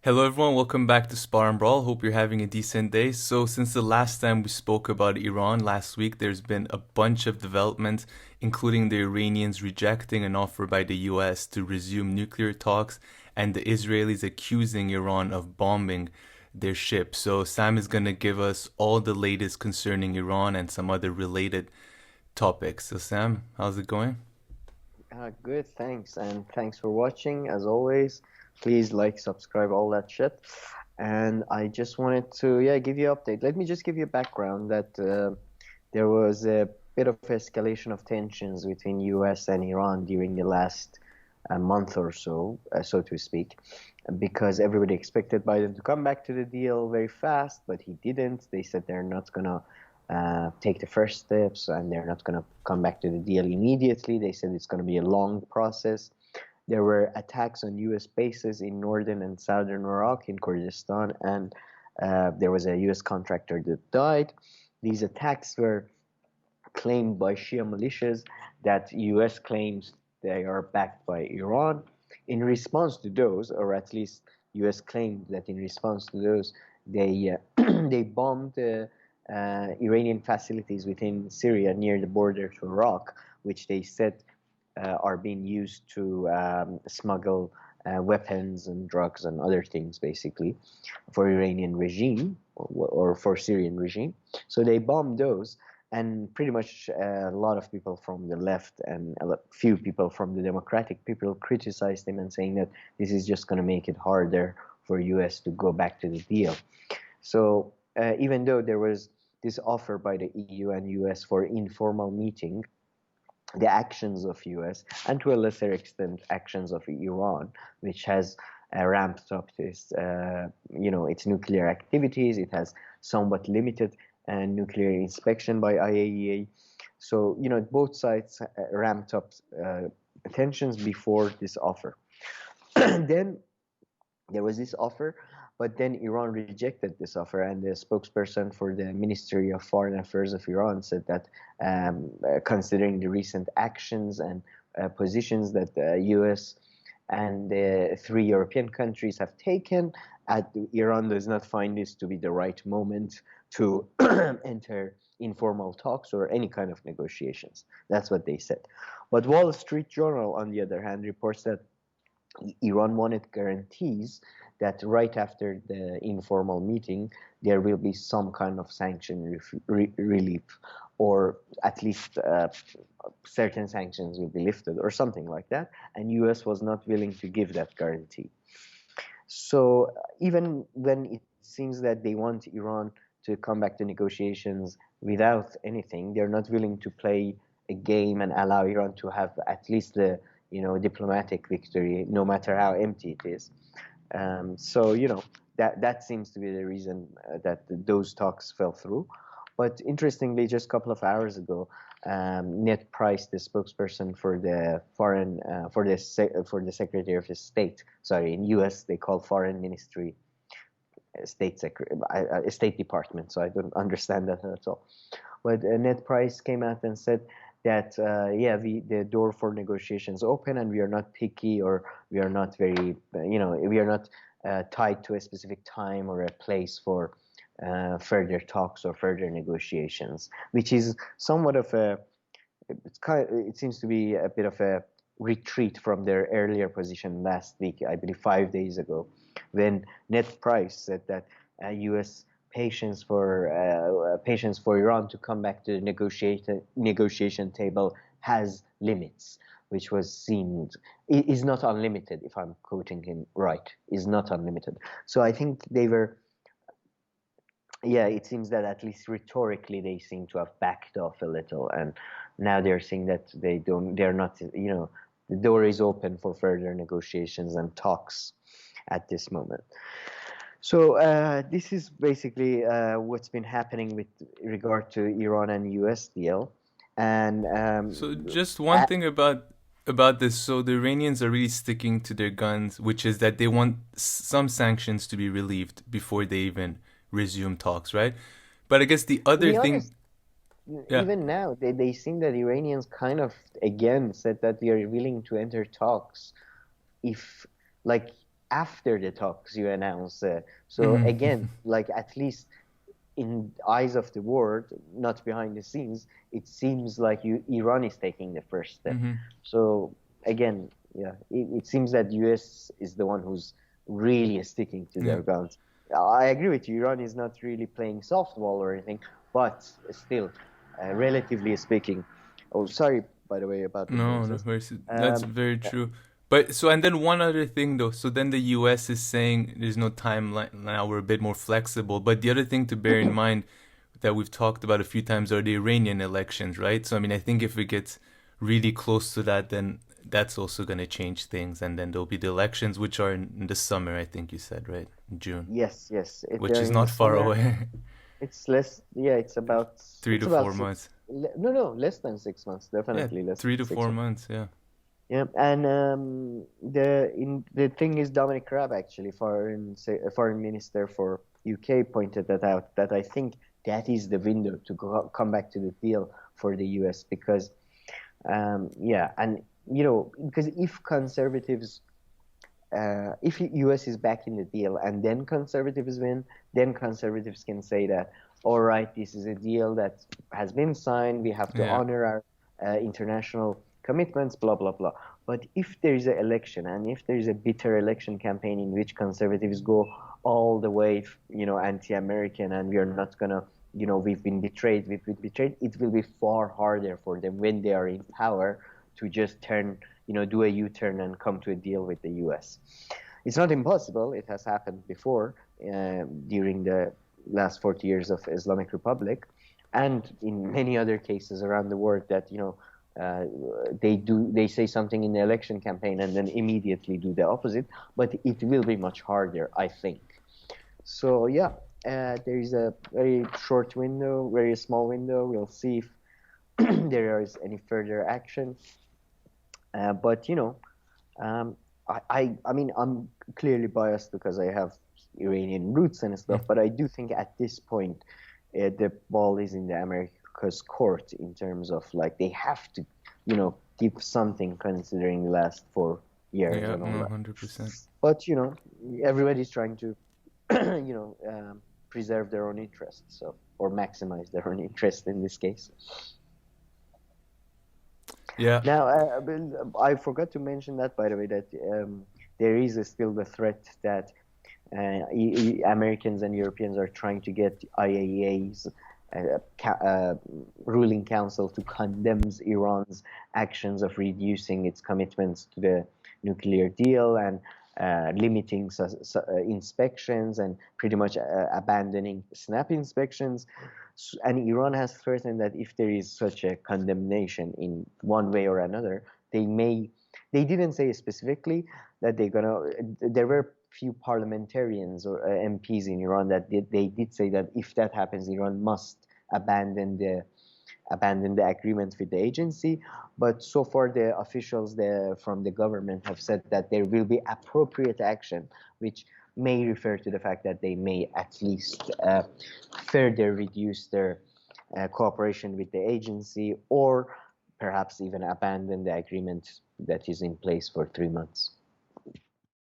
Hello everyone, welcome back to Spar&Brawl. Hope you're having a decent day. So since the last time we spoke about Iran last week, there's been a bunch of developments, including the Iranians rejecting an offer by the US to resume nuclear talks and the Israelis accusing Iran of bombing their ship. So Sam is going to give us all the latest concerning Iran and some other related topics. So Sam, how's it going? Good, thanks, and thanks for watching. As always, please like, subscribe, all that shit. And I just wanted to, yeah, give you an update. Let me just give you a background that there was a bit of escalation of tensions between US and Iran during the last month or so, so to speak, because everybody expected Biden to come back to the deal very fast, but he didn't. They said they're not gonna take the first steps and they're not gonna come back to the deal immediately. They said it's gonna be a long process. There were attacks on US bases in northern and southern Iraq, in Kurdistan, and there was a US contractor that died. These attacks were claimed by Shia militias that US claims they are backed by Iran. In response to those, or at least US claimed that in response to those, they bombed Iranian facilities within Syria near the border to Iraq, which they said are being used to smuggle weapons and drugs and other things, basically, for Iranian regime or for Syrian regime. So they bombed those, and pretty much a lot of people from the left and few people from the Democratic people criticized him and saying that this is just going to make it harder for US to go back to the deal. So even though there was this offer by the EU and US for informal meeting, the actions of US and to a lesser extent actions of Iran, which has ramped up its nuclear activities. It has somewhat limited nuclear inspection by IAEA. So both sides ramped up tensions before this offer. Then there was this offer, but then Iran rejected this offer, and the spokesperson for the Ministry of Foreign Affairs of Iran said that considering the recent actions and positions that the US and the three European countries have taken, Iran does not find this to be the right moment to enter informal talks or any kind of negotiations. That's what they said. But Wall Street Journal, on the other hand, reports that Iran wanted guarantees that right after the informal meeting, there will be some kind of sanction relief, or at least certain sanctions will be lifted, or something like that. And US was not willing to give that guarantee. So even when it seems that they want Iran to come back to negotiations without anything, they're not willing to play a game and allow Iran to have at least the diplomatic victory, no matter how empty it is. So that seems to be the reason that those talks fell through. But interestingly, just a couple of hours ago, Ned Price, the spokesperson for the foreign for the Secretary of State, sorry, in U.S. they call Foreign Ministry State Department, so I don't understand that at all. But Ned Price came out and said that yeah, the door for negotiations open, and we are not picky, or we are not very, we are not tied to a specific time or a place for further talks or further negotiations, which is somewhat of a, it seems to be a bit of a retreat from their earlier position last week, I believe 5 days ago, when Ned Price said that U.S. patience for Iran to come back to the negotiation table has limits, which was seen is not unlimited. If I'm quoting him right, is not unlimited. So I think they were, yeah, it seems that at least rhetorically they seem to have backed off a little, and now they're saying that they're not, the door is open for further negotiations and talks at this moment. So this is basically what's been happening with regard to Iran and US deal, and So just one thing about this. So the Iranians are really sticking to their guns, which is that they want some sanctions to be relieved before they even resume talks, right? But I guess the to other be thing, honest, yeah. even now they seem that Iranians kind of again said that they are willing to enter talks if, like, after the talks you announce. So Hmm. again, like at least in eyes of the world, not behind the scenes, it seems like Iran is taking the first step. Hmm. So again, yeah, it seems that US is the one who's really sticking to Yeah. their guns. I agree with you. Iran is not really playing softball or anything, but still, relatively speaking. Oh, sorry, by the way, about the No, no, noises. that's Um, very true. But so, and then one other thing though. So then the U.S. is saying there's no timeline now. We're a bit more flexible. But the other thing to bear in mind that we've talked about a few times are the Iranian elections, right? So I mean, I think if it gets really close to that, then that's also going to change things, and then there'll be the elections, which are in the summer. I think you said, right, in June, yes, yes, which they're is in the not far summer. away. It's less, yeah, Three it's to about four six, months. no, no, less than 6 months, Yeah, definitely less three than to six four months. months. Yeah. Yeah, and the thing is, Dominic Raab, actually, foreign minister for UK, pointed that out, that I think that is the window to come back to the deal for the US, because yeah, and because if US is back in the deal and then conservatives win, then conservatives can say that, all right, this is a deal that has been signed. We have to Yeah. honor our international commitments, blah, blah, blah. But if there is an election and if there is a bitter election campaign in which conservatives go all the way, anti-American, and we are not going to, we've been betrayed, it will be far harder for them when they are in power to just do a U-turn and come to a deal with the US. It's not impossible. It has happened before during the last 40 years of Islamic Republic, and in many other cases around the world that uh, they say something in the election campaign and then immediately do the opposite. But it will be much harder, I think. So yeah, there is a very short window, very small window. We'll see if there is any further action. But um, I mean, I'm clearly biased because I have Iranian roots and stuff, but I do think at this point, the ball is in the America's court in terms of like they have to, give something considering the last 4 years Yeah. and all No, that. 100%. But everybody's trying to, preserve their own interests, so or maximize their own interest in this case. Yeah. Now, I forgot to mention that, by the way, that there is still the threat that Americans and Europeans are trying to get IAEA's ruling council to condemn Iran's actions of reducing its commitments to the nuclear deal and limiting inspections and pretty much abandoning snap inspections. And Iran has threatened that if there is such a condemnation in one way or another, they didn't say specifically that there were few parliamentarians or MPs in Iran that they did say that if that happens, Iran must abandon the agreement with the agency. But so far, the officials from the government have said that there will be appropriate action, which may refer to the fact that they may at least further reduce their cooperation with the agency, or perhaps even abandon the agreement that is in place for 3 months.